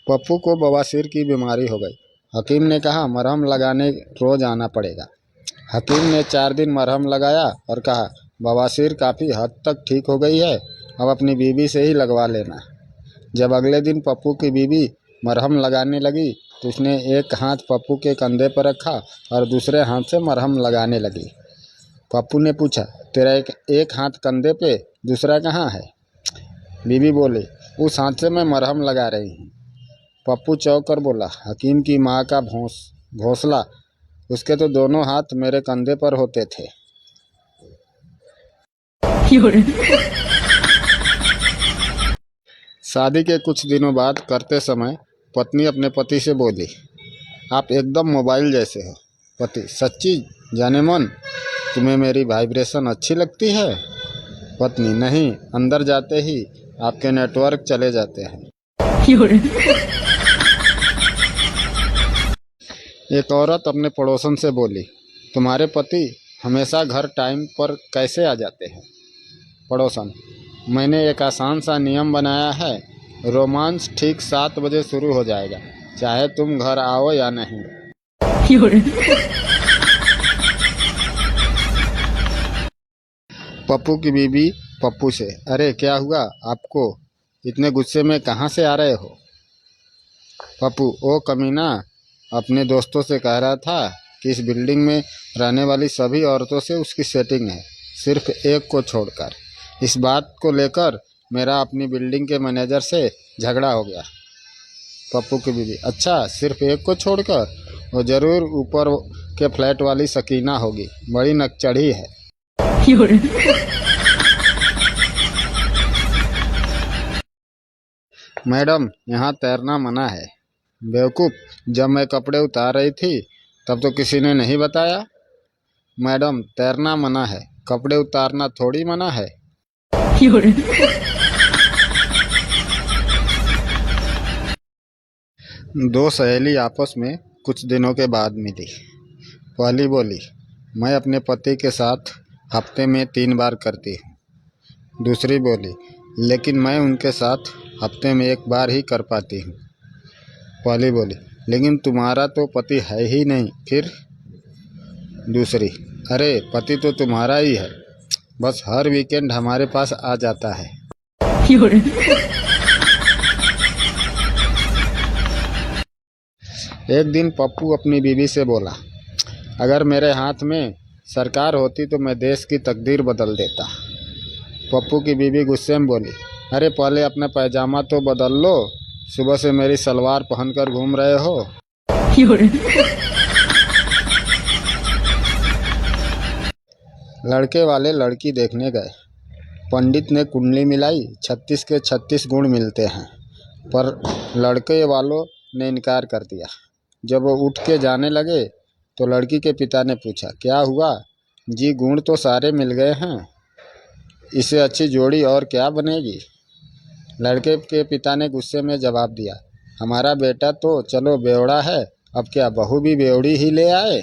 पप्पू को बवासीर की बीमारी हो गई। हकीम ने कहा मरहम लगाने रोज आना पड़ेगा। हकीम ने 4 दिन मरहम लगाया और कहा बवासीर काफ़ी हद तक ठीक हो गई है, अब अपनी बीवी से ही लगवा लेना। जब अगले दिन पप्पू की बीवी मरहम लगाने लगी तो उसने एक हाथ पप्पू के कंधे पर रखा और दूसरे हाथ से मरहम लगाने लगी। पप्पू ने पूछा तेरा एक हाथ कंधे पे, दूसरा कहाँ है? बीवी बोली उस हाथ से मैं मरहम लगा रही हूँ। पप्पू चौंक कर बोला हकीम की माँ का घोंसला, उसके तो दोनों हाथ मेरे कंधे पर होते थे। शादी के कुछ दिनों बाद करते समय पत्नी अपने पति से बोली आप एकदम मोबाइल जैसे हो। पति सच्ची जाने मन, तुम्हें मेरी वाइब्रेशन अच्छी लगती है? पत्नी नहीं, अंदर जाते ही आपके नेटवर्क चले जाते हैं। एक औरत अपने पड़ोसन से बोली तुम्हारे पति हमेशा घर टाइम पर कैसे आ जाते हैं? पड़ोसन मैंने एक आसान सा नियम बनाया है, रोमांस ठीक 7 बजे शुरू हो जाएगा, चाहे तुम घर आओ या नहीं। पप्पू की बीवी पप्पू से अरे क्या हुआ आपको, इतने गुस्से में कहाँ से आ रहे हो? पप्पू ओ कमीना, अपने दोस्तों से कह रहा था कि इस बिल्डिंग में रहने वाली सभी औरतों से उसकी सेटिंग है, सिर्फ एक को छोड़कर। इस बात को लेकर मेरा अपनी बिल्डिंग के मैनेजर से झगड़ा हो गया। पप्पू की बीवी अच्छा, सिर्फ एक को छोड़कर? वो ज़रूर ऊपर के फ्लैट वाली सकीना होगी, बड़ी नकचढ़ी है। मैडम यहाँ तैरना मना है। बेवकूफ़, जब मैं कपड़े उतार रही थी तब तो किसी ने नहीं बताया। मैडम तैरना मना है, कपड़े उतारना थोड़ी मना है। दो सहेली आपस में कुछ दिनों के बाद मिली। पहली बोली मैं अपने पति के साथ हफ्ते में 3 बार करती हूँ। दूसरी बोली लेकिन मैं उनके साथ हफ्ते में 1 बार ही कर पाती हूँ। पहली बोली लेकिन तुम्हारा तो पति है ही नहीं फिर? दूसरी अरे पति तो तुम्हारा ही है, बस हर वीकेंड हमारे पास आ जाता है। एक दिन पप्पू अपनी बीवी से बोला अगर मेरे हाथ में सरकार होती तो मैं देश की तकदीर बदल देता। पप्पू की बीवी गुस्से में बोली अरे पहले अपना पैजामा तो बदल लो, सुबह से मेरी सलवार पहनकर घूम रहे हो। लड़के वाले लड़की देखने गए। पंडित ने कुंडली मिलाई, 36 के 36 गुण मिलते हैं, पर लड़के वालों ने इनकार कर दिया। जब वो उठ के जाने लगे तो लड़की के पिता ने पूछा क्या हुआ? जी गुण तो सारे मिल गए हैं, इससे अच्छी जोड़ी और क्या बनेगी? लड़के के पिता ने गुस्से में जवाब दिया हमारा बेटा तो चलो बेवड़ा है, अब क्या बहू भी बेवड़ी ही ले आए?